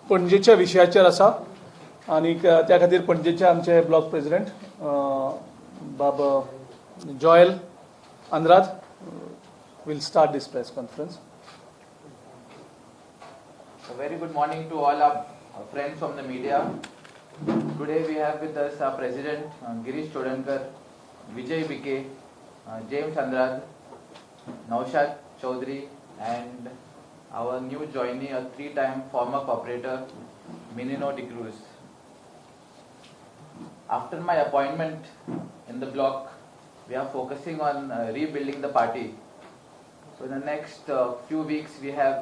पणजेच्या विशयाचेर आसा आणि त्या खातीर पणजेचे आमचे ब्लॉक प्रेसिडेंट बाब Joel Andrade will start this press conference. A very good morning to all our friends from the media. Today we have with us our President Girish Chodankar, Vijay Bike, James Andrad, Naushad Chaudhary, and our new joinee, a three-time former cooperator, Minino de Cruz. After my appointment in the block, we are focusing on rebuilding the party. So in the next few weeks, we have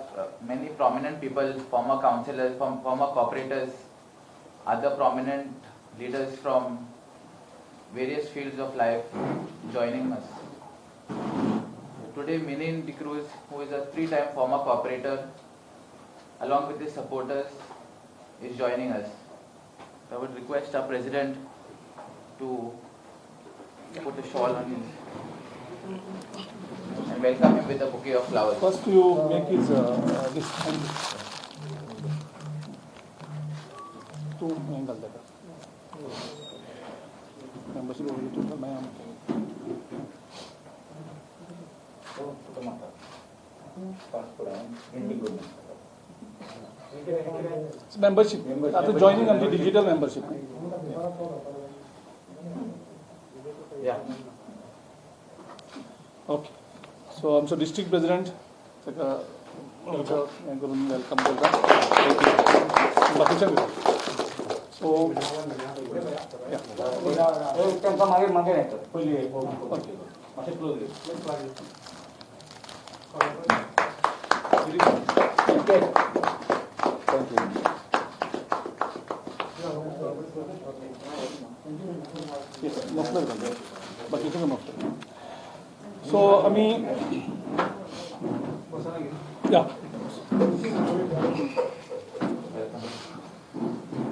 many prominent people, former councillors, former cooperators, other prominent leaders from various fields of life joining us. Today, Minin de Cruz, who is a three-time former cooperator, along with his supporters, is joining us. So I would request our president to put a shawl on his and welcome him with a bouquet of flowers. First, you make his this two angle that membership of YouTube. Membership. After joining on the digital membership. Yeah. Okay. So I'm district president. Welcome. So So I mean, yeah.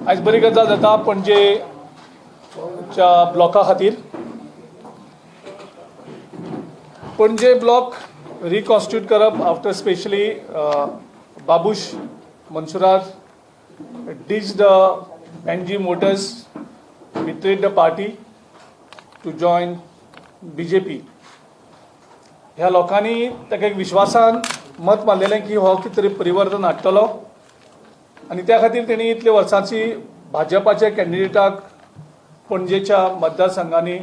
आज बरी गजाल जाता पणजेच्या ब्लॉका खातीर. Panaji block reconstitute करप after specially Babush मनसुरार ditched NG Motors, betrayed the party to join BJP. ह्या लोकांनी ताका एक विश्वासान मत मारलेलें की हो कितें तरी परिवर्तन हाडटलो आनी त्या खातीर तेणी इतले वर्सांची भाजपाच्या कॅन्डिडेटाक पणजेच्या मतदारसंघांनी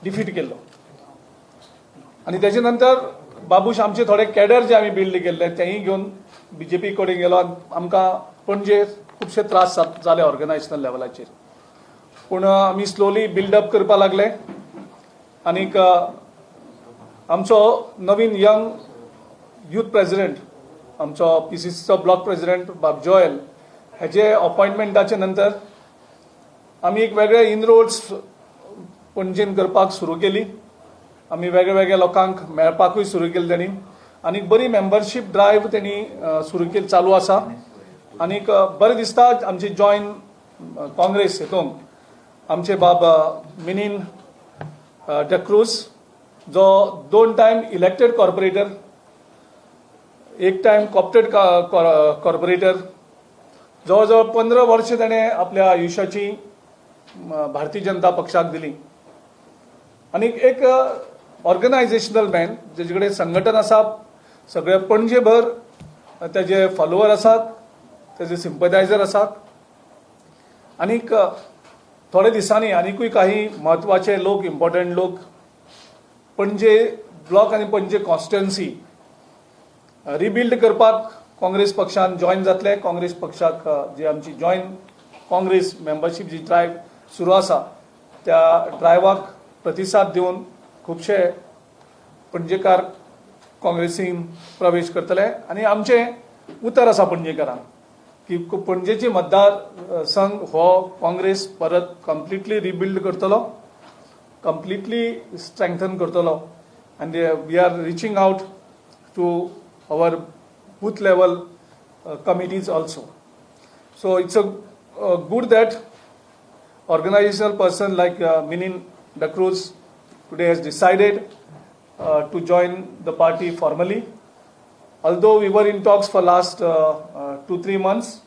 डिफीट केल्लो आनी तेजे नंतर बाबूश आमचे थोडे कॅडर जे आमी बिल्ड केल्ले तेंय घेवन BJP कडेन गेलो आनी आमकां पणजे खुबशे त्रास जाले ऑर्गनायजेशनल लेवलाचेर पूण आमी स्लोली बिल्डअप करपाक लागले आनीक आमचो नवीन यंग यूथ प्रेसिडेंट आमचो PCCचो ब्लॉक प्रेसिडेंट बाब जोएल हेजे अपॉइंटमेंटाचे नंतर आमी एक वेगळे इनरोड्स पणजेन करपाक सुरू केली. आमी वेगळे वेगळे लोकांक मेळपाकूय सुरू केली तेणी आनी बरी मेंबरशीप ड्रायव तेणी सुरू केली चालू आसा आनीक बरें दिसता आमची जॉयन काँग्रेस हेतून आमचे बाब मिनीन डे क्रूज जो 2 टायम इलेक्टेड कॉर्पोरेटर, एक टायम कॉप्टेड कॉर्पोरेटर, जवळजवळ 15 वर्ष ताणें आपल्या आयुश्याची भारतीय जनता पक्षाक दिली आनी एक ऑर्गनायजेशनल मॅन जेजे कडेन संघटन आसा, सगळे पणजेभर तेजे फॉलोवर आसात, तेजे सिंपथायझर आसात आनीक थोडे दिसांनी आनीकूय काही म्हत्वाचे लोक, इम्पॉर्टंट लोक पणजे ब्लॉक आनी पणजे कॉन्स्टिट्युएन्सी रिबिल्ड करपाक काँग्रेस पक्षान जॉइन जातले. काँग्रेस पक्षाक जी आमची जॉइन काँग्रेस मेंबरशीप जी ड्रायव सुरू आसा त्या ड्रायवाक प्रतिसाद दिवन खुबशे पणजेकार काँग्रेसीन प्रवेश करतले आनी आमचे उतर आसा पणजेकारांक की पणजेची मतदार संघ हो काँग्रेस परत कंप्लिटली रिबिल्ड करतलो, कंप्लिटली स्ट्रेंथन करतलो and we are reaching out to our booth level committees also. So it's a good that organizational person like Minin de Cruz today has decided to join the party formally Although we were in talks for last 2-3 months,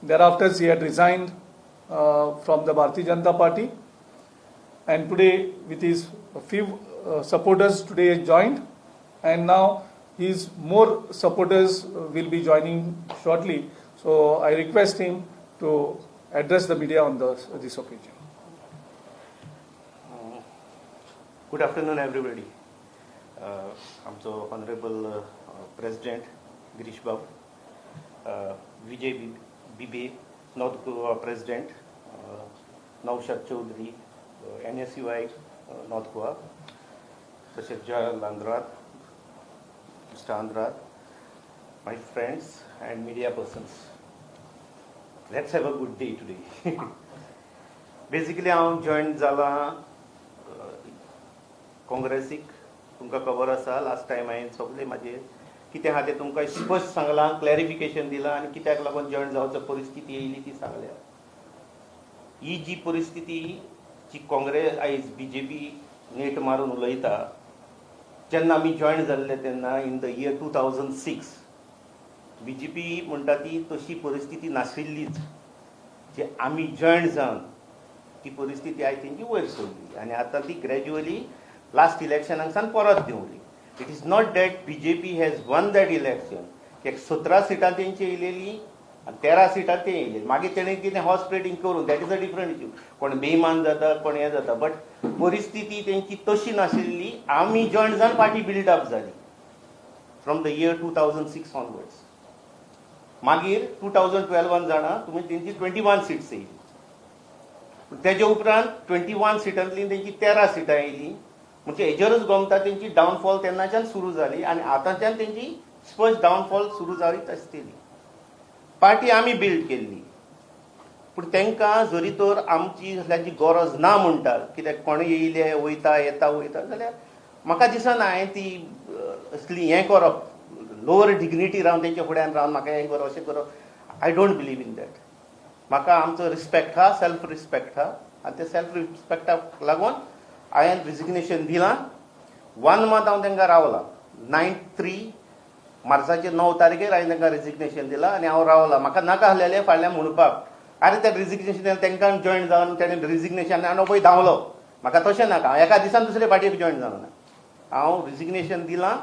thereafter he had resigned from the Bharatiya Janata Party, and today with his few supporters today he joined, and now his more supporters will be joining shortly. So I request him to address the media on this occasion. Good afternoon, everybody. आमचो honorable President Girish Babu, Vijay Bibe, North Goa President, Naushad Chaudhary, NSUI North Goa, Sashir Jal Andrad, Mr. Andrad, my friends and media persons. Let's have a good day today. Basically, I joined Zala Congressic. तुमकां खबर आसा last time हांवें सगळें म्हाजें कितें आहा तें तुमकां स्पश्ट सांगलां, क्लॅरिफिकेशन दिलां आनी कित्याक लागून जॉयन जावचो परिस्थिती येयली ती सांगल्या. ही जी परिस्थिती जी काँग्रेस आयज BJP नेट मारून उलयता, जेन्ना आमी जॉयन जाल्ले तेन्ना इन द इयर 2006 BJP म्हणटा ती तशी परिस्थिती नाशिल्लीच. जे आमी जॉयन जावन ती परिस्थिती आयज तेंची वयर सरली आनी आतां ती ग्रॅज्युअली लास्ट इलेक्शनाक सान परत देंवली. It is not that BJP has won that election. एक 17 सिटां तेंची येयलेली आनी 13 सिटां ते येयलेली. मागीर तेणें कितें हॉर्स ट्रेडिंग करून that is a different issue. कोण बेईमान जाता, कोण हें जाता, बट परिस्थिती तेंची तशी नाशिल्ली. आमी जॉयन जावन पार्टी बिल्ड अप जाली फ्रॉम द इयर 2006 ऑनवर्ड्स. मागीर 2012 जाणा तुमी तेंची 21 सिट्स येयली. तेजे उपरांत 21 सिटांतली तेंची 13 सिटां येयली. म्हणजे हेजेरच गमता तेंची डावनफॉल तेन्नाच्यान सुरू जाली आनी आतांच्यान तेंची स्पश्ट डावनफॉल सुरू जालीच आसतली. पार्टी आमी बिल्ड केल्ली, पूण तांकां जरी तर आमची असल्याची गरज ना म्हणटात, कित्याक कोण येयले वयता येता जाल्यार म्हाका दिसना हांवें ती असली हें करप, लोवर डिग्निटी रावन तेंच्या फुड्यान रावन म्हाका हें करप अशें करप. I don't believe in that. म्हाका आमचो रिस्पेक्ट आहा, सेल्फ रिस्पेक्ट आहा आनी त्या सेल्फ रिस्पेक्टाक लागून हांवें रिजिग्नेशन दिलां. 1 मंथ हांव तांकां रावलां. 9 मार्चाचे 9 तारखेर हांवें तांकां रिजिग्नेशन दिलां आनी हांव रावलां. म्हाका नाका आसलेलें फाल्यां म्हणपाक अरे तें रिजिग्नेशन तांकां जॉयन जावन तेणें रिजिग्नेशन आनी पळय धांवलो. म्हाका तशें नाका. हांव एका दिसान दुसरे पार्टीक जॉयन जावना. हांव रिजिग्नेशन दिलां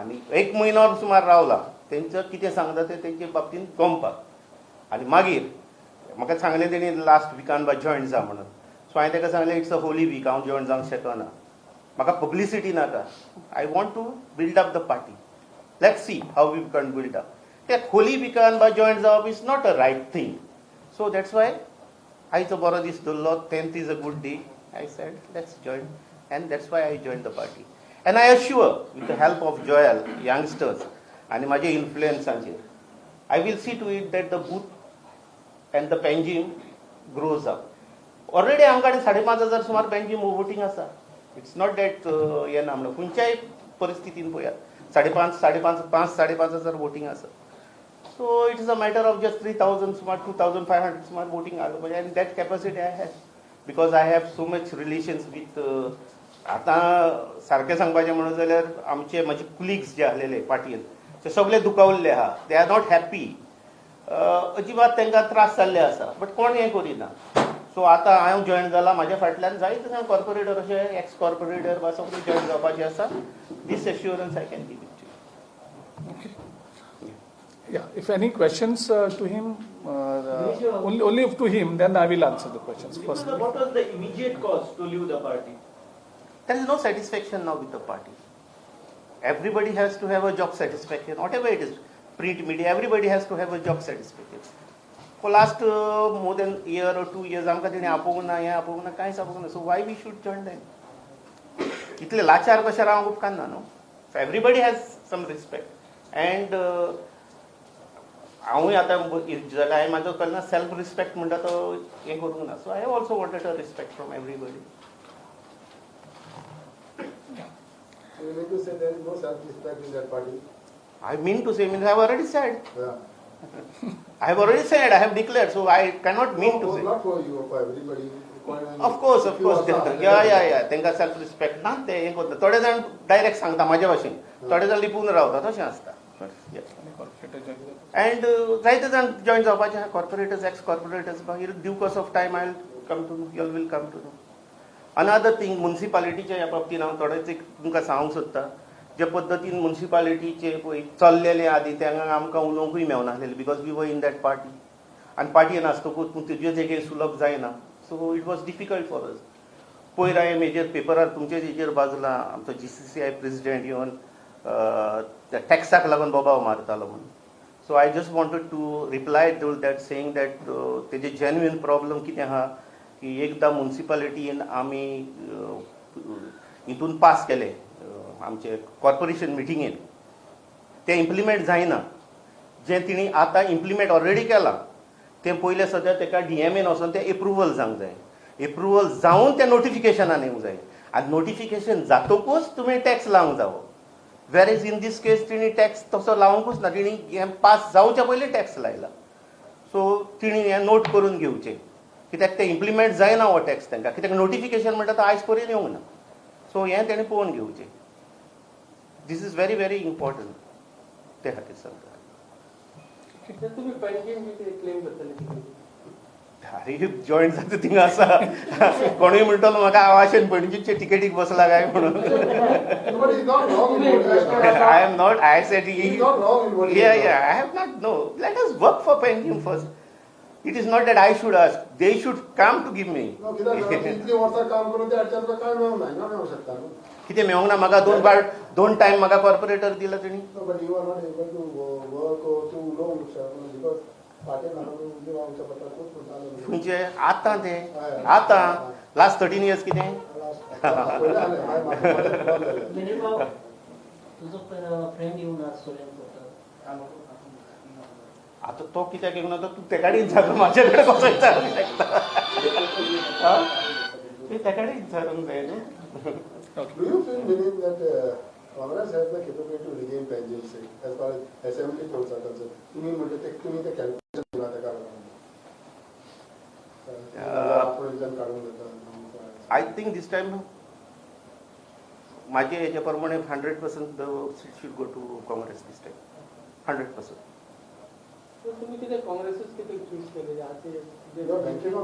आनी 1 म्हयनो सुमार रावलां तेंचो कितें सांगता तें तेंचे बाबतीन गमपाक. आनी मागीर म्हाका सांगलें तेणी लास्ट विकान बा जॉयन जा म्हणून. सो हांवें ताका सांगलें इट्स अ होली वीक, हांव जॉयन जावंक शकना. म्हाका पब्लिसिटी नाका. I want to build up the party. Let's see how we can build up. त्या होली विकान बा जॉयन जावप is not a right thing. So that's why आयचो बरो दीस धरलो. 10th is a good day. I said let's join and that's why I join the party. And I assure with the help of Joel youngsters आनी म्हाज्या इन्फ्लुएन्साचेर I will see to it that the booth and the Panjim grows up. Already आमकां 5,500 सुमार Panjim voting आसा. It's not that हें ना म्हणून खंयच्याय परिस्थितीन पळयात 5,500 वोटींग आसा. So it is a matter of just 3,000 सुमार 2,500 सुमार वोटींग आलो पळय. आनी that capacity I have because I have so much relations with. आतां सारकें सांगपाचें म्हणून जाल्यार आमचे म्हाजे कुलिग्स जे आसलेले पार्टयेन ते सगळे दुखावल्ले आहा. They are not happy. अजिबात तांकां त्रास जाल्ले आसा, बट कोण हें करिना. सो आतां हांव जॉयन जालां. म्हाज्या फाटल्यान जायते जाण कॉर्पोरेटर अशे एक्स कॉर्पोरेटर वा सगळे जॉयन जावपाचे आसा. This assurance I can give it to you. Okay. Yeah, if any questions to him, only to him, then I will answer the questions first. What was the immediate cause to leave the party? There is no satisfaction now with the party. Everybody has to have a job satisfaction, whatever it is. Print media, everybody has to have a job satisfaction. For last more than a year or 2 years, आमकां तेणी आपोवंक ना, हें आपोवंक ना, कांयच आपोवंक ना. So why we should join them? इतले लाचार कशें रावंक उपकारना न्हू. So everybody has some respect. And हांवूय आतां जाल्यार हांवें म्हाजो केन्ना सेल्फ रिस्पेक्ट म्हणटा तो हें करूंक ना. So I have also wanted a respect from everybody. You mean to say there is no self-respect in that party? I mean to say, I have already said. Yeah. I have already said, I have declared, so I cannot mean to No, say. not for you, for everybody. Of course. Yeah. तांकां self respect ना ते हें करता. थोडे जाण direct सांगता म्हाज्या भाशेन, थोडे जाण लिपून रावता, तशें आसता. Yes. आनी corporate join जाता. And जायते जाण जॉईन जावपाचे आहा कॉर्पोरेटर्स एक्स कॉर्पोरेटर्स मागीर due course of time I come to know you will come to know. Another thing म्युनिसिपालिटीच्या ह्या बाबतीन हांव थोडेच एक तुमकां सांगूंक सोदतां जे पद्दतीन म्युनिसिपालिटीचे पळय चल्लेले आदी तेंगा आमकां उलोवंकूय मेळनासलेलें because we were in that party आनी पार्टीन आसतकूच पूण तेजे जेके सुलभ जायना so it was difficult for us. पयर हांवें मेजर पेपरार तुमचे हेजेर बाजूला आमचो GCCI प्रेसिडेंट येवन त्या टॅक्साक लागून बोबाव मारतालो म्हणून. So I just wanted to reply to that saying that तेजे जेन्युइन प्रॉब्लम कितें आहा की एकदां म्युनिसिपालिटीन आमी हितून पास केले आमचे कॉर्पोरेशन मिटिंगेन ते इम्प्लिमेंट जायना. जें तिणी आतां इम्प्लिमेंट ऑलरेडी केलां तें पयलें सद्या तेका DMAन वचोन तें एप्रुवल जावंक जाय. एप्रुवल जावन तें नोटिफिकेशनान येवंक जाय आनी नोटिफिकेशन जातकूच तुमी टॅक्स लावंक जावो. वेर इज इन दीस केस तिणी टॅक्स तसो लावंकूच ना तिणी हें पास जावच्या पयलीं टॅक्स लायला. सो तिणी हें नोट करून घेवचें कित्याक तें इम्प्लिमेंट जायना हो टॅक्स तांकां कित्याक नोटिफिकेशन म्हणटा तो आयज पर्यंत येवंक ना. सो हें तेणी पळोवन घेवचें. This is very very important ते खातीर सांगता. तुम्ही पॅनकेक बी ते क्लेम करतले अरे जॉईन जाता थिंगा आसा कोणूय म्हणटलो म्हाका आवाशेन पणजीचे टिकेटीक बसला काय म्हणून. But he's not wrong in what he has done. I am not. I said He's not wrong in what he yeah, has done. yeah. I have not. No. Let us work for Pangim first. It is not that I should ask. They should come to give me. No, कित्याक इतली वर्सां काम करून ते हाडच्यान तुका कांय मेळूंक ना मेळूंक शकता न्हू. कितें मेळोंक ना म्हाका दोन टायम म्हाका कॉर्पोरेटर दिला तेणी. No, but you are not able to work or to uloवंक शकता because पार्टेन लागून उजवी रावंक पडटा खूब म्हणटालो. म्हणजे आतां ते आतां लास्ट 13 years कितें. पयलें आलें हांवें मिनिट भाव तुजो फ्रेंड येवन आज सोल्यान करता आतां तो कित्याक येवंक ना तो तूं तेका कडेन विचार म्हाजे कडेन कसो विचारूंक शकता. तें तेका कडेन विचारूंक जाय न्हू. Do you feel meaning that Congress has the capability to regain Panjim seat as far as assembly polls are concerned? तुम्ही म्हणजे ते तुम्ही ते कॅल्क्युलेशन केला त्या कारणा काढून देता. आय थिंक दिस टायम माझे हेच्या प्रमाणे 100% seat should go to Congress this time 100%. तुम्ही किती काँग्रेसच किती चूज केले आते No, thank you, no.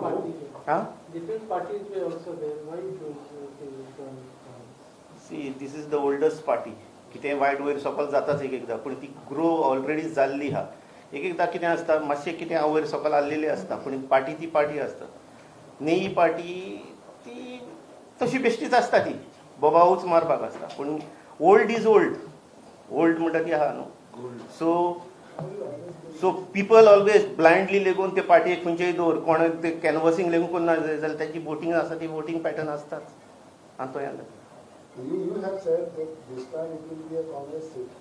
हां different parties way also there why you choose see this is the oldest party. कितें वायट वयर सकयल जाताच एकदां पूण ती ग्रो ऑलरेडी जाल्ली आहा. एकदां कितें आसता मातशें कितें वयर सकयल आसलेलें आसता पूण पार्टी ती पार्टी आसता. नई पार्टी ती तशी बेश्टीच आसता ती बोबावूच मारपाक आसता पूण ओल्ड इज ओल्ड. ओल्ड म्हणटा ती आहा न्हू. सो पीपल ऑलवेज ब्लायंडली लेगून ते पार्टीक खंयचेय दवर कोण ते कॅनवसींग लेगून करना जाल्यार ताची वोटींग आसा ती वोटींग पॅटर्न आसताच आनी तो येता. You have said that this time it will be a Congress seat.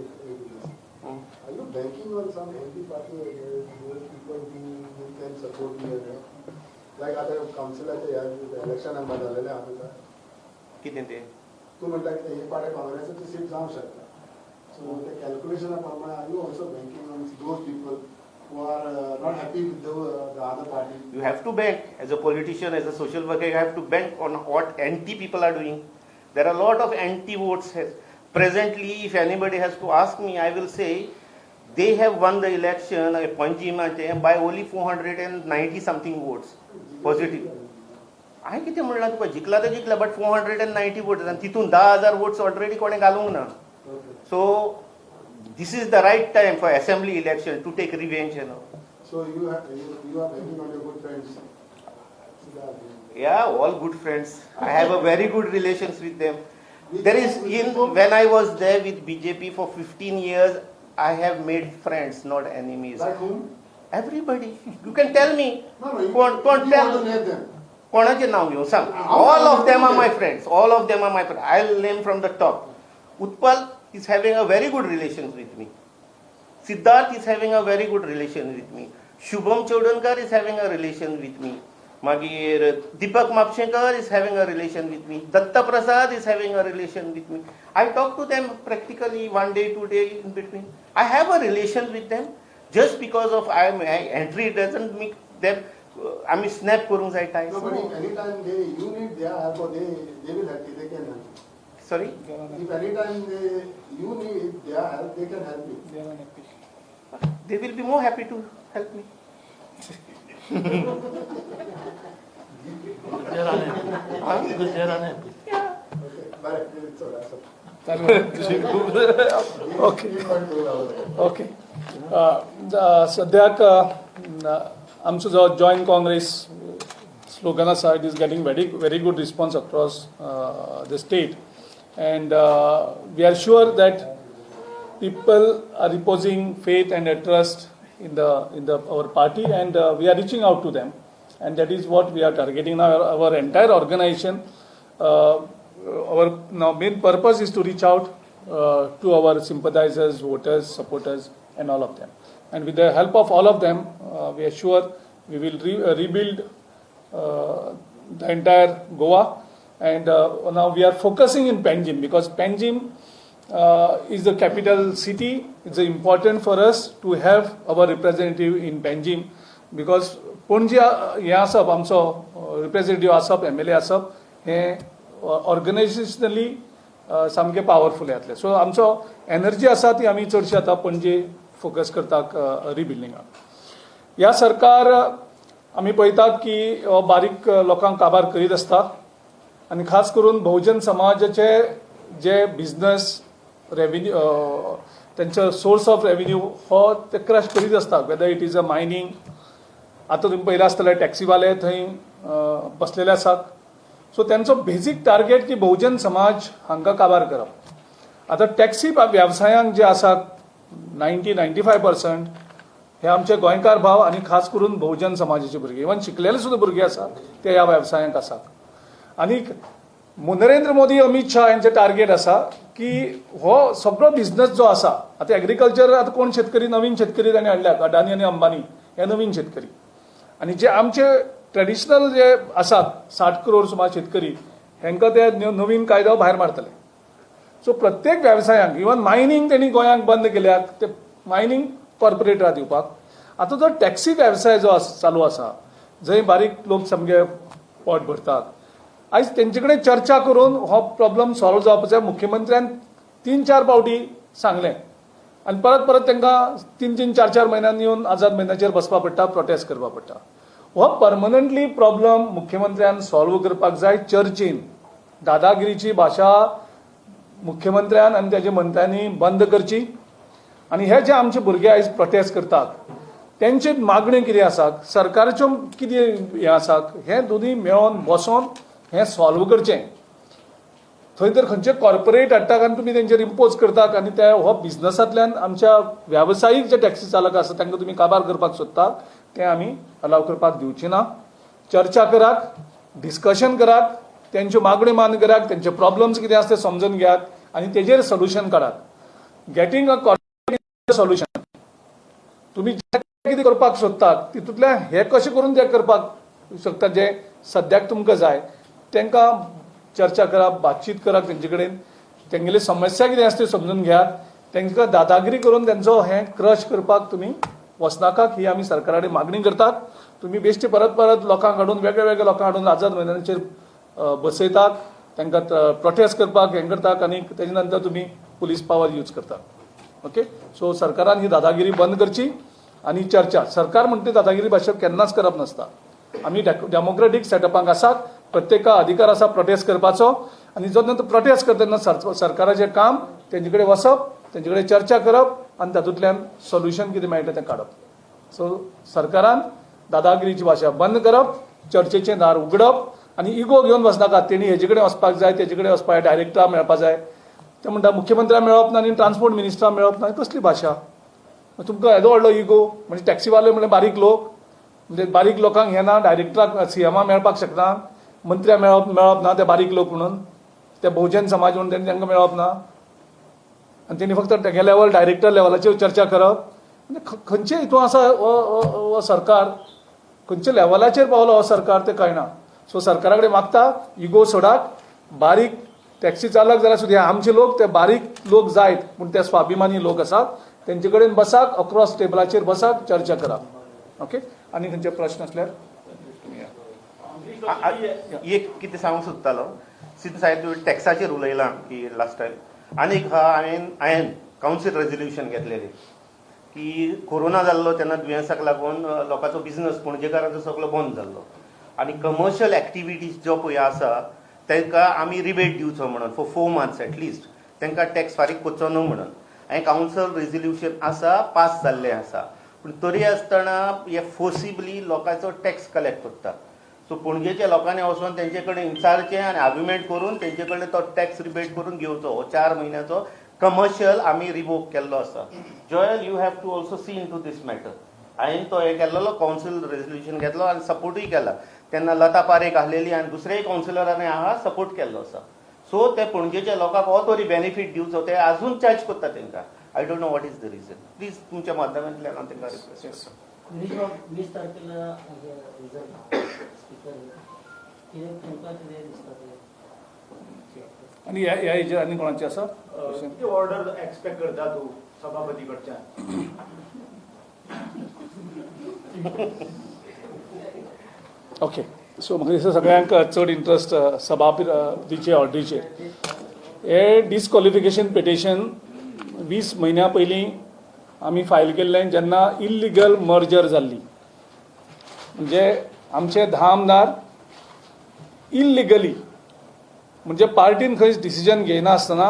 If it is. Are you banking on some MP party people who can support you? Like आता councilचे या election आमदार झालेले आता कितें तें तू म्हणटा की हे पार्टी काँग्रेसाची सीट जावंक शकता. So the calculation प्रमाणे are you also banking on those people who are not happy with the other party? You have to bank as a politician, as a social worker. You have to bank on what anti people are doing. There are a lot of anti votes. Presently, if anybody has to ask me, I will say they have won the election by only 490 something votes. Positive. हांवें कितें म्हणलां तुका जिखला तर जिखला but 490 votes आनी तितून 10,000 votes already कोणें घालूंक ना. So this is the right time for assembly election to take revenge, you know. So you are banking on your good friends. Yeah, all good friends. I have a very good relations with them. There is when I was there with BJP for 15 years, I have made friends, not enemies. Like whom? Everybody. You can tell me. No, you Don't want tell. to name them. कोणाचे नाव घेऊ सांग. All of them are my friends. All of them are my friends. I'll name from the top. Utpal is having a very good relations with me. Siddharth is having a very good relation with me. Shubham Chodankar is having a relation with me. Magir Deepak Mapshenkar is having a relation with me. Datta Prasad is having a relation with me. I talk to them practically 1 day, 2 days in between. I have a relation with them. Just because of I entry doesn't make them. I mean, snap करूंक जाय ties. No, but if anytime you need their help, they will help you. They can help you. Sorry? If any time you need, if they are help, they can help you. They are unhappy. They will be more happy to help me. Okay, bye. It's all right. Okay okay सद्याक आमचो जो joint Congress slogan आसा it is getting very good response across the state and we are sure that people are reposing faith and trust in our party and we are reaching out to them and that is what we are targeting now. Our entire organization our now main purpose is to reach out to our sympathizers, voters, supporters and all of them, and with the help of all of them we are sure we will rebuild the entire Goa and now we are focusing in Panjim because Panjim is the capital city. It's important for us to have our representative in Panjim because Pणजे हे आसप आमचो representative आसप MLA आसप हे ऑर्गनायझेशनली सामके powerful येतले so आमचो energy आसा ती आमी चडशी आतां पणजे फोकस करतात रिबिल्डिंगाक. ह्या सरकार आमी पळयतात की बारीक लोकांक काबार करीत आसता आनी खास करून बहुजन समाजाचे जे बिझनस रेव्हेन्यू त्यांचो सोर्स ऑफ रेव्हेन्यू हो ते क्रश करीत आसता whether it is a mining. आतां तुम्ही पळयला आसतले टॅक्सीवाले थंय बसलेले आसात सो त्यांचो बेजीक टार्गेट की बहुजन समाज हांकां काबार करप. आतां टॅक्सी वेवसायांक जे आसात 90-95% हे आमचे गोंयकार भाव आनी खास करून बहुजन समाजाचे भुरगे इवन शिकलेले सुद्धा भुरगे आसात ते ह्या वेवसायांक आसात. आनी नरेंद्र मोदी अमित शाह यांचे टार्गेट आसा की हो सगळो बिझनस जो आसा आतां एग्रीकल्चर आतां कोण शेतकरी नवीन शेतकरी तांणी हाडल्यात अडानी आनी अंबानी हे नवीन शेतकरी आणि जे आमचे ट्रेडिशनल जे आसात 60 करोड सुमार शेतकरी हांकां ते नवीन कायदो भायर मारतले. सो प्रत्येक वेवसायांक इवन मायनिंग तेणी गोंयांक बंद केल्यात ते मायनिंग कॉर्पोरेटराक दिवपाक. आतां जो टॅक्सी वेवसाय जो चालू आसा जंय बारीक लोक सामके पोट भरतात आयज तेंचे कडेन चर्चा करून हो प्रॉब्लेम सॉल्व जावपाचो मुख्यमंत्र्यान 3-4 फावटी सांगलें आनी परत परत तांकां 3-4 म्हयन्यांनी येवन आझाद मैदानाचेर बसपा पडटा प्रोटेस्ट करपा पडटा. हो परमनंटली प्रॉब्लेम मुख्यमंत्र्यान सॉल्व करपाक जाय चर्चेन. दादागिरीची भाशा मुख्यमंत्र्यान आनी ताच्या मंत्र्यांनी बंद करची आनी हे जे आमचे भुरगे आयज प्रोटेस्ट करतात तेंचे मागणी कितें आसा सरकाराच्यो कितें हें आसा हें दोनी मेळोन बसोन हें सॉल्व करचें. थंय तर खंयचे कॉर्पोरेट हाडटात आनी तुमी तेंचेर इम्पोज करतात आनी ते हो बिझनसांतल्यान आमच्या व्यावसायीक जे टॅक्सी चालक आसा तांकां तुमी काबार करपाक सोदतात ते आमी अलाव करपाक दिवचे ना. चर्चा करात, डिस्कशन करात, तेंच्यो मागण्यो मान करात, तेंचे प्रॉब्लेम्स कितें आसा ते समजून घेयात आनी तेजेर सोल्युशन काडात. गेटींग अ कॉर्पोरेट सोल्युशन तुमी जे कितें करपाक सोदतात तितूंतल्यान हे कशें करून ते करपाक शकतात जे सद्याक तुमकां जाय तांकां चर्चा करप बातचीत करप तेंचे कडेन तेंगेली समस्या कितें आसा ती समजून घेयात. तांकां दादागिरी करून तेंचो हें क्रश करपाक तुमी वचनाकात ही आमी सरकारा कडेन मागणी करतात. तुमी बेश्टे परत परत लोकांक हाडून वेगळे लोकांक हाडून आझाद मैदानाचेर बसयतात तांकां प्रोटेस्ट करपाक हें करतात आनी तेजे नंतर तुमी पुलीस पावर यूज करतात. ओके सो सरकारान ही दादागिरी बंद करची आनी चर्चा सरकार म्हणटा दादागिरी भाशा केन्नाच करप नासता. आमी डेमोक्रेटीक सेटअपाक आसात प्रत्येका अधिकार आसा प्रोटेस्ट करपाचो आनी जो नंतर प्रोटेस्ट करता तेन्ना सरकाराचें काम तेंचे कडेन वचप तेंचे कडेन चर्चा करप आनी तातूंतल्यान सोल्युशन कितें मेळटा तें काडप. सो सरकारान दादागिरीची भाशा बंद करप चर्चेचें दार उगडप आनी इगो घेवन वचनाकात. तेणी हेजे कडेन वचपाक जाय तेजे कडेन वचपाक जाय डायरेक्टराक मेळपाक जाय ते म्हणटा मुख्यमंत्र्याक मेळप ना आनी ट्रान्सपोर्ट मिनिस्टराक मेळप ना कसली भाशा. तुमकां येदो व्हडलो इगो म्हणजे टॅक्सीवाले म्हणजे बारीक लोक म्हणजे बारीक लोकांक हें ना डायरेक्टराक CMाक मेळपाक शकना मंत्र्याक मेळप ना ते बारीक लोक म्हणून ते बहुजन समाज म्हणून तांकां मेळप ना आनी तेणी फक्त तेगे लेवल डायरेक्टर लेवलाचेर चर्चा करप. म्हणजे खंयचे हितून आसा हो सरकार खंयच्या लेवलाचेर पावलो हो सरकार ते कळना. सो सरकारा कडेन मागता इगो सोडात. बारीक टॅक्सी चालक जाल्यार सुद्दां आमचे लोक ते बारीक लोक जायत पूण ते स्वाभिमानी लोक आसात तेंचे कडेन बसात अक्रॉस टेबलाचेर बसात चर्चा करात. ओके आनी खंयचे प्रश्न आसल्यार एक कितें सांगूंक सोदतालो सिन्स हांवें टॅक्साचेर उलयलां की लास्ट टायम आनीक हांवें कावन्सील रेजोल्युशन घेतलेलें की कोरोना जाल्लो तेन्ना दुयेंसाक लागून लोकांचो बिझनस पणजेकारांचो सगळो बंद जाल्लो आनी कमर्शियल एक्टिविटीज जो पळय आसा तांकां आमी रिबेट दिवचो म्हणून फॉर 4 months एटलिस्ट तांकां टॅक्स फारीक करचो न्हू म्हणून हांवें कावन्सील रेजोल्युशन आसा पास जाल्लें आसा पूण तरी आसतना हे फोर्सिबली लोकांचो टॅक्स कलेक्ट करता सो पणजेच्या लोकांनी वचून तेंचे कडेन विचारचें आनी आर्ग्युमेंट करून तेंचे कडेन तो टॅक्स रिबेट करून घेवचो हो 4 म्हयन्याचो कमर्शियल आमी रिवोक केल्लो आसा. Joel you have to also see in to this matter. हांवें तो हे केल्लो कावन्सील रेजोल्युशन घेतलो आनी सपोर्टूय केला तेन्ना लता पारेख आहलेली आनी दुसरेय कावन्सिलरांनी हांगा सपोर्ट केल्लो आसा. सो ते पणजेच्या लोकांक हो तरी बेनिफीट दिवचो ते आजून चार्ज करता तांकां. I don't know what is the region. Please तुमच्या माध्यमांतल्यान हांव तांकां रिक्वेस्ट करता. 20 तारखेला रिझल्ट स्पीकर कितें तुमकां कितें दिसता ते आणि ह्या हेजेर आनी कोणाचे आसा किती ऑर्डर एक्सपेक्ट करता तू सभापती कडच्यान? ओके. सो म्हाका दिसता सगळ्यांक चड इंट्रस्ट सभापतीचे ऑर्डरीचेर. हे डिस्क्वॉलिफिकेशन पिटिशन 20 म्हयन्या पयलीं आमी फायल केल्लें जेन्ना इल्लिगल मर्जर जाल्ली म्हणजे आमचे 10 आमदार इल्लिगली म्हणजे पार्टीन खंयच डिसिजन घेयना आसतना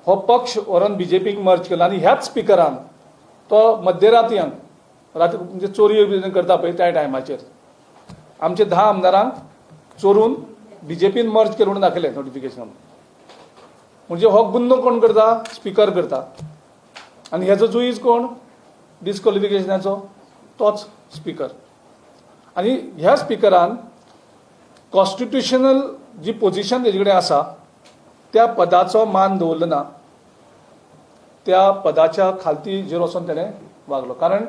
हो पक्ष व्हरून बीजेपीक मर्ज केला आनी ह्याच स्पिकरान तो मध्यरात्यांक राती म्हणजे चोरी करता पळय त्या टायमाचेर आमचे 10 आमदारांक चोरून बीजेपीन मर्ज केले म्हणून दाखयलें नोटिफिकेशन. म्हणजे हो गुन्नो कोण करता? स्पीकर करता. आनी हेजो जुईज कोण? डिस्क्वॉलिफिकेशनाचो तोच स्पीकर. आनी ह्या स्पीकरान कॉन्स्टिट्युशनल जी पोझिशन तेजे कडेन आसा त्या पदाचो मान दवरलो ना. त्या पदाच्या खालतीचेर वचून तेणें वागलो. कारण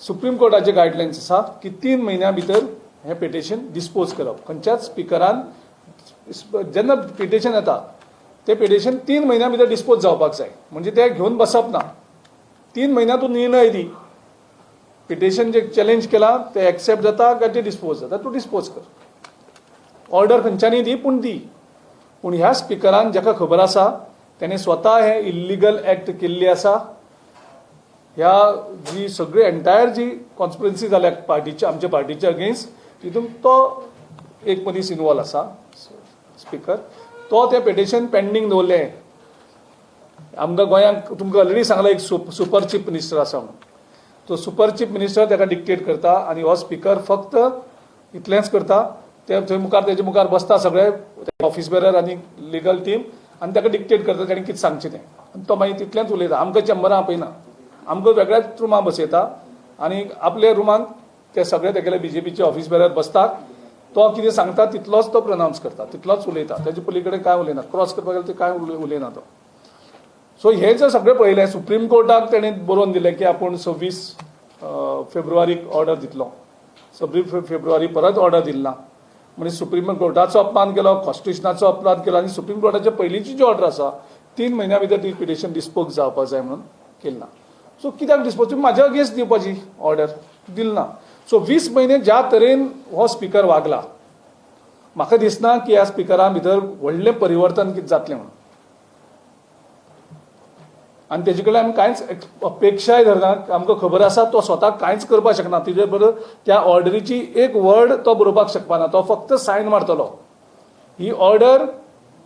सुप्रीम कोर्टाचे गायडलायन्स आसा की 3 म्हयन्या भितर हें पिटिशन डिस्पोज करप. खंयच्याच स्पीकरान जेन्ना पिटिशन येता तें पिटिशन 3 म्हयन्या भितर डिस्पोज जावपाक जाय. म्हणजे ते घेवन बसप ना. 3 म्हयन्या तूं निर्णय दी. पिटिशन जे चॅलेंज केला ते एक्सेप्ट जाता काय ते डिस्पोज जाता तूं डिस्पोज कर. ऑर्डर खंयच्यानी दी पूण दी. पूण ह्या स्पीकरान जाका खबर आसा तेणें स्वता हे इल्लिगल एक्ट केल्ली आसा. ह्या जी सगळी एंटायर जी कॉन्स्पिरन्सी जाल्या पार्टीच्या आमच्या पार्टीच्या अगेन्स्ट तितून तो एक मनीस इन्वॉल्व आसा स्पीकर. तो तें पिटिशन पेंडींग दवरलें. आमकां गोंयांक तुमकां ऑलरेडी सांगला एक सुपर चीफ मिनिस्टर आसा म्हणून. तो सुपर चीफ मिनिस्टर ताका डिक्टेट करता आनी हो स्पीकर फक्त इतलेंच करता ते थंय मुखार तेजे मुखार बसता सगळे ऑफिस बेरर आनी लिगल टीम आनी ताका डिक्टेट करता ताणें कितें सांगचें तें. आनी तो मागीर तितलेंच उलयता. आमकां चेंबरां आपयना. आमकां वेगळ्याच रुमान बसयता आनी आपल्या रुमान ते सगळे तेगेले बीजेपीचे ऑफिस बेरर बसतात. तो कितें सांगता तितलोच तो प्रनावन्स करता तितलोच उलयता. तेजे पली कडेन कांय उलयना. क्रॉस करपाक गेल्यार ते कांय उलयना तो. सो हे जर सगळें पळयलें सुप्रीम कोर्टाक तेणें बरोवन दिलें की आपूण 26 फेब्रुवारीक ऑर्डर दितलो. 26 फेब्रुवारी परत ऑर्डर दिलना. म्हणजे सुप्रीम कोर्टाचो अपमान केलो कॉन्स्टिट्युशनाचो अपमान केलो आनी सुप्रीम कोर्टाच्या पयलींची जी ऑर्डर आसा 3 म्हयन्या भितर ती पिटिशन डिस्पोज जावपाक जाय म्हणून केलना. सो कित्याक डिस्पोज तुम्ही म्हाज्या अगेन्स्ट दिवपाची ऑर्डर दिलना. सो 20 म्हयने ज्या तरेन हो स्पीकर वागला म्हाका दिसना की ह्या स्पीकरा भितर व्हडलें परिवर्तन कितें जातलें म्हणून. आनी तेजे कडल्यान आमी कांयच अपेक्षाय धरना. आमकां खबर आसा तो स्वता कांयच करपाक शकना. तेजे बरोबर त्या ऑर्डरीची एक वर्ड तो बरोवपाक शकपाना. तो फक्त सायन मारतलो. He order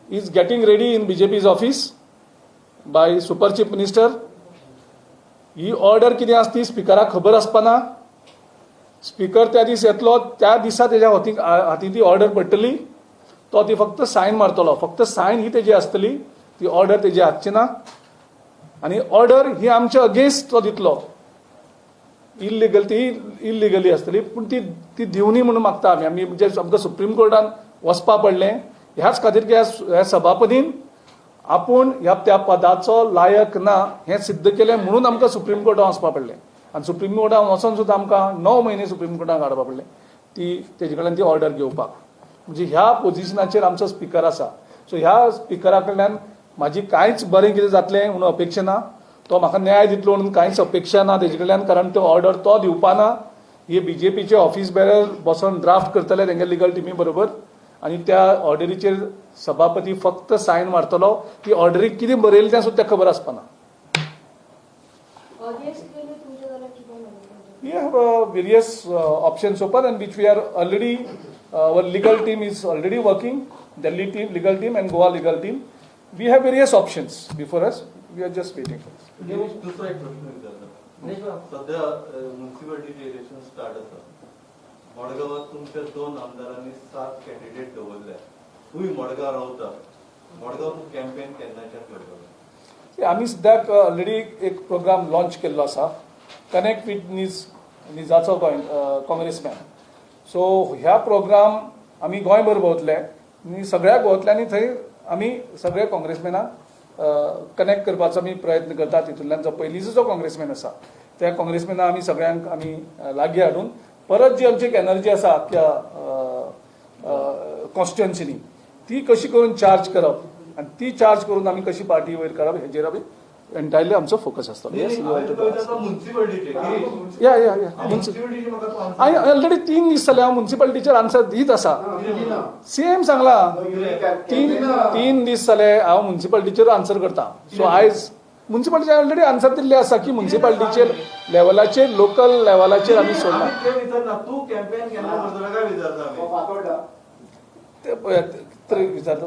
is getting ready in BJP's office by super chief minister. He order कितें आसा ती स्पीकराक खबर आसपाना. स्पीकर त्या दीस येतलो त्या दिसा तेज्या हातीन ती ऑर्डर पडटली. तो ती फक्त सायन मारतलो. फक्त सायन ही तेजी आसतली. ती ऑर्डर तेजी हातची ना. आनी ऑर्डर ही आमच्या अगेन्स्ट तो दितलो. इल्लिगल ती इल्लिगली आसतली पूण ती दिवनी म्हणून मागता आमी म्हणजे आमकां सुप्रीम कोर्टान वचपा पडलें ह्याच खातीर की ह्या सभापतीन आपूण ह्या त्या पदाचो लायक ना हें सिद्ध केलें म्हणून आमकां सुप्रीम कोर्टान वचपा पडलें. आनी सुप्रीम कोर्टान वचोन सुद्दां आमकां 9 म्हयने सुप्रीम कोर्टान काडपा पडलें ती तेजे कडल्यान ती ऑर्डर घेवपाक. म्हणजे ह्या पोझिशनाचेर आमचो स्पीकर आसा. सो ह्या स्पीकरा कडल्यान म्हाजी कांयच बरें कितें जातलें म्हणून अपेक्षा ना. तो म्हाका न्याय दितलो म्हणून कांयच अपेक्षा ना तेजे कडल्यान. कारण तो ऑर्डर तो दिवपाना. हे बीजेपीचे ऑफिस बेरर बसोन ड्राफ्ट करतले तेंगे लिगल टिमी बरोबर आनी त्या ऑर्डरीचेर सभापती फक्त सायन मारतलो ती ऑर्डरीक कितें बरयलें तें सुद्दां खबर आसपाना. We have various options open and which we are already, our legal team is already working, Delhi team, legal team and Goa legal team. We have various options before us. We are just waiting for this. दुसरा एक प्रश्न विचारला. सध्या म्युन्सिपालिटीचे election start आसा. मडगांवात तुमच्या 2 आमदारांनी 7 candidate दवरल्या. तूंय मडगांव रावता. मडगांव तूं कॅम्पेन केन्नाच्यान करतलो? आमी सद्याक ऑलरेडी एक प्रोग्राम लॉन्च केल्लो आसा. कनेक्ट विथ निजाचो काँग्रेसमॅन. सो ह्या प्रोग्राम आमी गोंयभर भोंवतले आनी सगळ्या भोंवतल्यांनी थंय आमी सगळे काँग्रेसमॅनाक कनेक्ट करपाचो आमी प्रयत्न करतात. तितूंतल्यान जो पयलींचो जो काँग्रेसमॅन आसा त्या काँग्रेसमॅनाक आमी सगळ्यांक आमी लागीं हाडून परत जी आमची एनर्जी आसा त्या कॉन्स्टिट्युएन्सीनी ती कशी करून चार्ज करप आनी ती चार्ज करून आमी कशी पार्टी वयर करप हेजेर आमी एंटायरली आमचो फोकस आसतलो. ऑलरेडी 3 दीस जाले हांव म्युन्सिपालिटीचेर आन्सर दीत आसा. सेम सांगला 3 दीस जाले हांव म्युन्सिपालिटीचेर आन्सर करता. सो आयज म्युन्सिपालिटीचे ऑलरेडी आन्सर दिल्ले आसा की म्युन्सिपालिटीचेर लेवलाचेर लोकल लेवलाचेर आमी सोडला. तूं कॅम्पेन केन्ना करतलो काय विचारता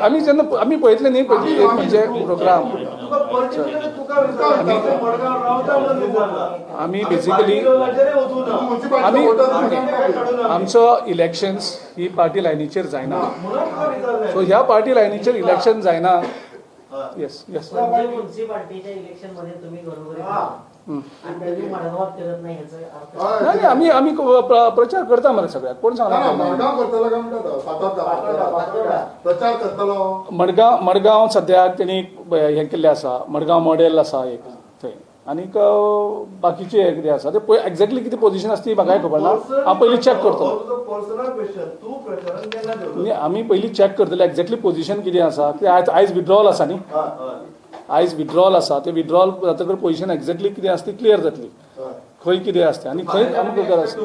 आमी जेन्ना आमी पळयतले न्ही म्हणजे प्रोग्राम आमी बेसिकली आमी आमचो इलेक्शन्स ही पार्टी लायनीचेर जायना. सो ह्या पार्टी लायनीचेर इलेक्शन जायना. येस येस म्युन्सिपालिटीच्या इलेक्शन मध्ये तुम्ही घरोघरी नाही आम्ही आम्ही प्रचार करता मरे सगळ्याक. कोण सांगला मडगांव सद्याक तेणी हे केल्ले आसा. मडगांव मॉडेल आसा एक थंय आनीक बाकीचे हे कितें आसा ते एक्झॅक्टली कितें पोझिशन आसा ती म्हाकाय खबर ना. हांव पयलीं चॅक करतलो. आमी पयलीं चॅक करतले एक्झॅक्टली पोझिशन कितें आसा. आयज विड्रॉल आसा न्ही. आयज विड्रॉल आसा ते विड्रॉल जातकर पोझिशन एक्झॅक्टली कितें आसा ती क्लियर जातली खंय कितें आसता आनी खंय आमकां खबर आसा.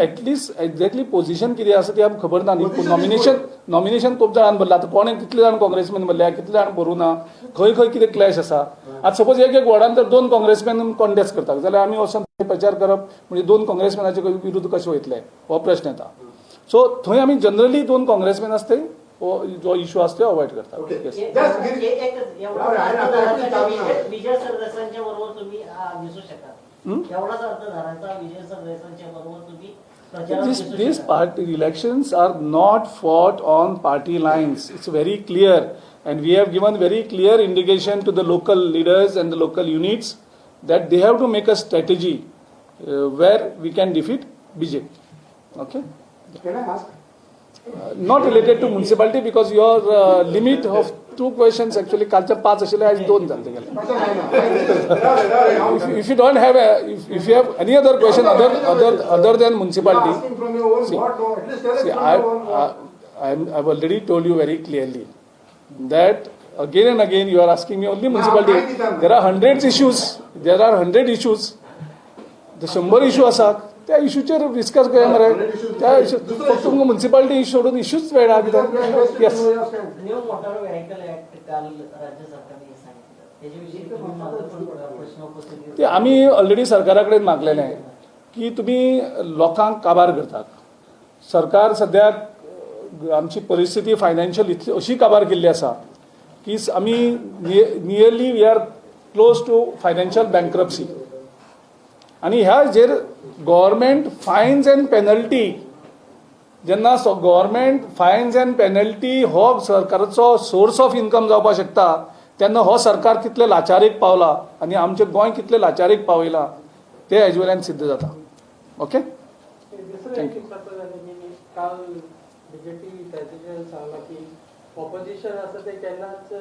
एटलिस्ट एक्झॅक्टली पोझिशन कितें आसा ती आमकां खबर ना न्ही. नॉमिनेशन खूब जाणांन भरला. आतां कोणें कितले जाण काँग्रेसमॅन भरल्या कितले जाण भरूं ना खंय खंय कितें क्लॅश आसा. आतां सपोज एक वॉर्डान जर 2 काँग्रेसमॅन कॉन्टेस्ट करतात जाल्यार आमी वचून प्रचार करप म्हणजे 2 काँग्रेसमॅनाचे विरुद्ध कशे वयतले हो प्रश्न येता. सो थंय आमी जनरली 2 काँग्रेसमॅन आसता जो इश्यू आसता तो अवॉइड करता. विजय सरदेसाईंच्या बरोबर तुम्ही दिसू शकता. एवढाच अर्थ धरायचा विजय सरदेसाईंच्या बरोबर तुम्ही These party elections are not fought on party lines. It's very clear, and we have given very clear indication to the local leaders and the local units that they have to make a strategy where we can defeat BJP. Okay. Can I ask? Not related to municipality because your limit of 2 questions actually कालच्या 5 आशिल्ले आयज 2 जाले गेले. If you don't have if you have any other question other than municipality, see I've already told you very clearly that again and again you are asking me only municipality. There are 100 issues. There are 100 issues. The 100 issue आसात त्या इश्यूचेर discuss करूया मरे. त्या issue फक्त तुमकां municipality issue सोडून इश्यूच मेळना कित्याक. Yes new motor vehicle act काल राज्य सरकारने सांगितलं त्याच्याविषयी प्रश्न उपस्थित ते आमी ऑलरेडी सरकारा कडेन मागलेले की तुमी लोकांक काबार करतात. सरकार सद्याक आमची परिस्थिती फायनान्शियल इतली अशी काबार केल्ली आसा की आमी nearly we are close to financial bankruptcy. आनी ह्या हेजेर गव्हर्मेंट फायन्स एंड पेनल्टी जेन्ना गव्हर्मेंट फायन्स एंड पेनल्टी हो सरकाराचो सोर्स ऑफ इन्कम जावपाक शकता तेन्ना हो सरकार कितले लाचारीक पावला आनी आमचें गोंय कितले लाचारीक पावयला ते हेजे वयल्यान सिद्ध जाता. Okay thank you. काल बीजेपी त्याचे सांगला की ऑपोजिशन असं ते केन्नाच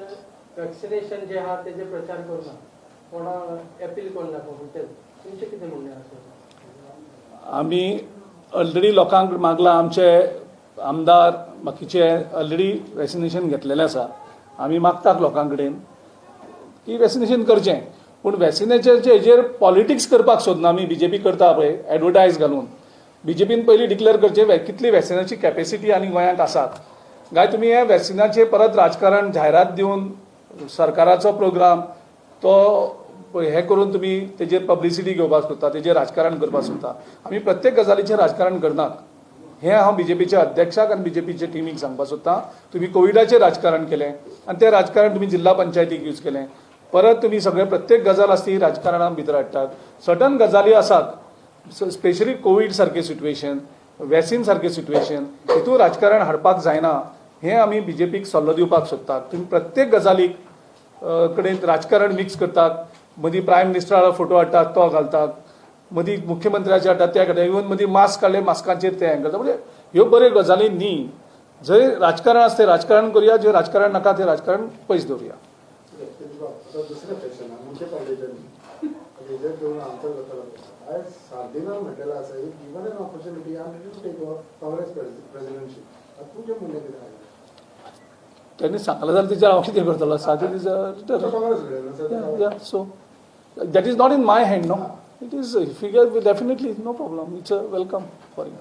वॅक्सिनेशन जे आहा तेजे प्रचार करना कोणा अपील कोन्ना कोण तुमचे कितें म्हणणें आसा. आमी ऑलरेडी लोकांक मागला. आमचे आमदार बाकीचे ऑलरेडी वॅक्सिनेशन घेतलेलें आसा. आमी मागतात लोकां कडेन की वॅक्सिनेशन करचें पूण वॅक्सिनेशनाचे हेजेर पॉलिटिक्स करपाक सोदना आमी बीजेपी करता पळय एडवर्टायज घालून बीजेपीन पयलीं डिक्लेअर करचें कितली वॅक्सिनाची कॅपेसिटी आनी गोंयांत आसात काय तुम्ही हे वॅक्सिनाचे परत राजकारण जायरात दिवन सरकाराचो प्रोग्राम तो हे करून तुम्ही तेजेर पब्लिसिटी घेवपाक सोदता तेजेर राजकारण करपाक सोदता आमी प्रत्येक गजालीचेर राजकारण करनात हे हांव बीजेपीच्या अध्यक्षाक आनी बीजेपीच्या टिमीक सांगपाक सोदतां तुम्ही कोविडाचेर राजकारण केलें आनी तें राजकारण तुम्ही जिल्हा पंचायतीक यूज केलें परत तुम्ही सगळे प्रत्येक गजाल आसा ती राजकारणां भितर हाडटात सर्टन गजाली आसात स्पेशली कोविड सारकें सिट्युएशन वॅक्सीन सारकें सिट्युएशन हितून राजकारण हाडपाक जायना हे आमी बीजेपीक सल्लो दिवपाक सोदतात तुम्ही प्रत्येक गजालीक कडेन राजकारण मिक्स करतात मदीं प्रायम मिनिस्टराचो फोटो हाडटात तो घालतात मदीं मुख्यमंत्र्याचे हाडटात त्या कडेन इवन मदीं मास्क काडले मास्काचेर ते हें करतात म्हणजे ह्यो बऱ्यो गजाली न्ही जंय राजकारण आसा तें राजकारण करुया जे राजकारण नाका तें राजकारण पयस दवरुया दुसरें क्वेश्चन म्युन्सिपालिटीच्यान हेजेर घेवन आन्सर करतलो आयज सार्दिनान म्हटलेलें आसा given an opportunity I am ready to take Congress presidentship तुमचें म्हणणें कितें आसा त्यांनी सांगलं जाल्यार तेजेर हांव कितें करतलो सादी Congress so that is not in my hand no it is figure definitely no problem it's a welcome for you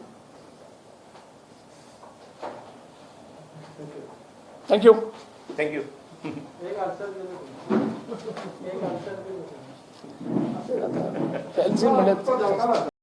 thank you thank you एक आन्सर दिलो एक आन्सर दिलो फॅन्सी म्हणत